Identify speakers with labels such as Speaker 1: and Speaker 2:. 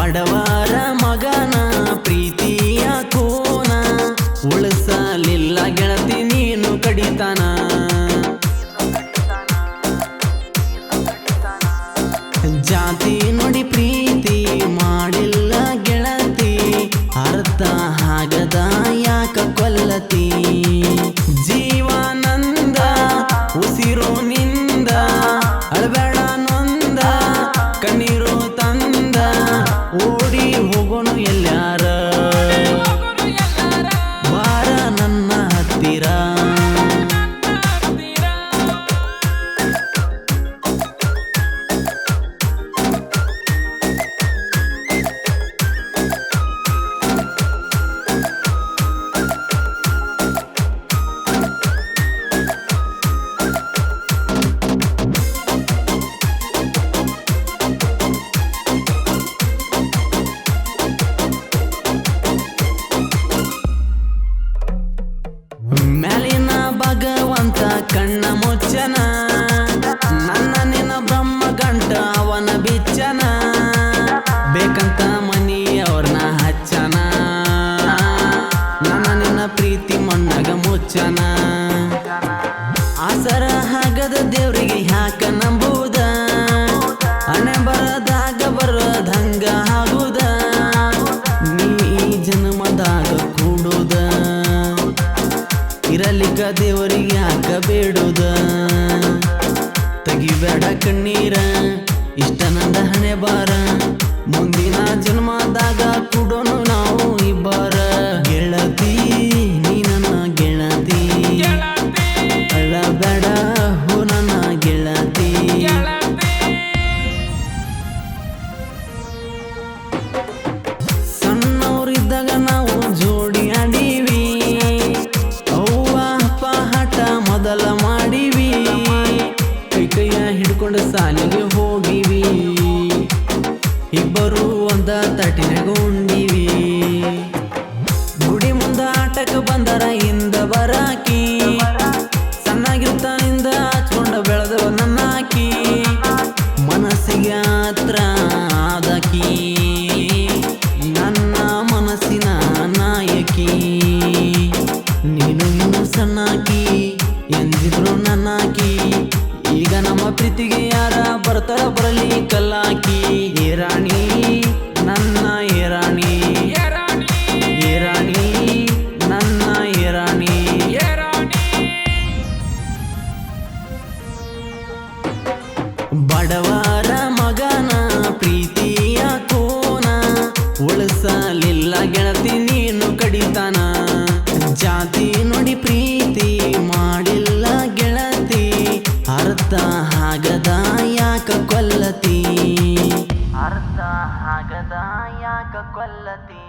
Speaker 1: ಬಡವರ ಮಗನ ಪ್ರೀತಿಯ ಕೋನ ಉಳಿಸಲಿಲ್ಲ ಗೆಳತಿ ನೀನು ಕಡಿತಾನ ಜಾತಿ ನೋಡಿ ಪ್ರೀತಿ ಮಾಡಿಲ್ಲ ಗೆಳತಿ ಅರ್ಥ ಆಗದ ಯಾಕ ಕೊಲ್ಲತಿ ಜೀವಾನಂದ ಉಸಿರು ನಿಂದ ಅಳಬೇಡ ನೊಂದ ಕಣ್ಣೀರು ತಂದ ಓಡಿ ಹೋಗೋನು ಎಲ್ಲಾರ ಬಾರ ನನ್ನ ಹತ್ತಿರ ಮ್ಯಾಲಿನ ಭಗವಂತ ಕಣ್ಣ ಮುಚ್ಚನ ನನ್ನ ನಿನ್ನ ಬ್ರಹ್ಮ ಗಂಟ ಅವನ ಬಿಚ್ಚನ ಬೇಕಂತ ಮನಿಯವ್ರನ್ನ ಹಚ್ಚನ ನನ್ನ ನಿನ್ನ ಪ್ರೀತಿ ಮಣ್ಣಾಗ ಮುಚ್ಚನ ಆಸರ ಆಗದ ದೇವ್ರಿಗೆ ಯಾಕ ನಂಬುದ ಹಣೆ ಬರದಾಗ ಬರೋದಂಗ ಆಗುದ ನೀ ಜನ್ಮದಾಗ ಕೂಡುದ ಇರಲಿಕ್ಕ ದೇವರಿಗೆ ಯಾಕ ಬೇಡುದ ತೆಗಿಬೇಡ ಕಣ್ಣೀರ ಇಷ್ಟ ನಂದ ಹಣೆ ಬಾರ ಮುಂದಿನ ಜನ್ಮದಾಗ ಕೂಡೋನು ನಾವು ಇಬ್ಬರ ಗೆಳತಿ ನೀ ನನ್ನ ಗೆಳತಿ ಅಳಬೇಡ ಹೋ ನನ್ನ ಗೆಳತಿ ಸಣ್ಣವರಿದ್ದಾಗ ನಾವು ಜೋಡಿ ಆಡೀವಿ ಅವ್ವ ಅಪ್ಪ ಹಠ ಮೊದಲ ಮಾಡಿವಿ ಕೈಯ ಹಿಡ್ಕೊಂಡು ಸಾಲಿಗೆ ಹೋಗಿವಿ ಇಬ್ಬರು ಒಂದ ತಟಿನಾಗ ಉಂಡಿವಿ ಗುಡಿ ಮುಂದ ಆಟಕ್ಕೆ ಬಂದರ ಹಿಂದ ಬರಾಕಿ ಸಣ್ಣಾಗಿರ್ತಾನಿಂದ ಹಚ್ಕೊಂಡ ಬೆಳೆದವ ನನ್ನಾಕಿ ಮನಸ್ಸಿಗೆ ಹತ್ರ ಆದಕಿ ನನ್ನ ಮನಸ್ಸಿನ ನಾಯಕಿ ನೀನು ಇನ್ನು ಸಣ್ಣಾಕಿ ಎಂದಿದ್ರು ನನ್ನಾಕಿ ಈಗ ನಮ್ಮ ಪ್ರೀತಿಗೆ ಯಾರ ಬರ್ತಾರ ಬರಲಿ ಕಲ್ಲಾಕಿ ಏರಾಣಿ ನನ್ನ ಏರಾಣಿ ಏರಾಣಿ ನನ್ನ ಏರಾಣಿ ಬಡವರ ಮಗನ ಪ್ರೀತಿಯ ಕೋನ ಉಳಿಸಲಿಲ್ಲ ಗೆಳತಿ ನೀನು ಕಡಿತಾನ ಜಾತಿ ನೋಡಿ ಪ್ರೀತಿ ಮಾಡಿಲ್ಲ ಗೆಳತಿ ಅರ್ಥ ಆಗದ ಯಾಕ ಕೊಲ್ಲತಿ ಅರ್ಥ ಆಗದ ಯಾಕ ಕೊಲ್ಲತಿ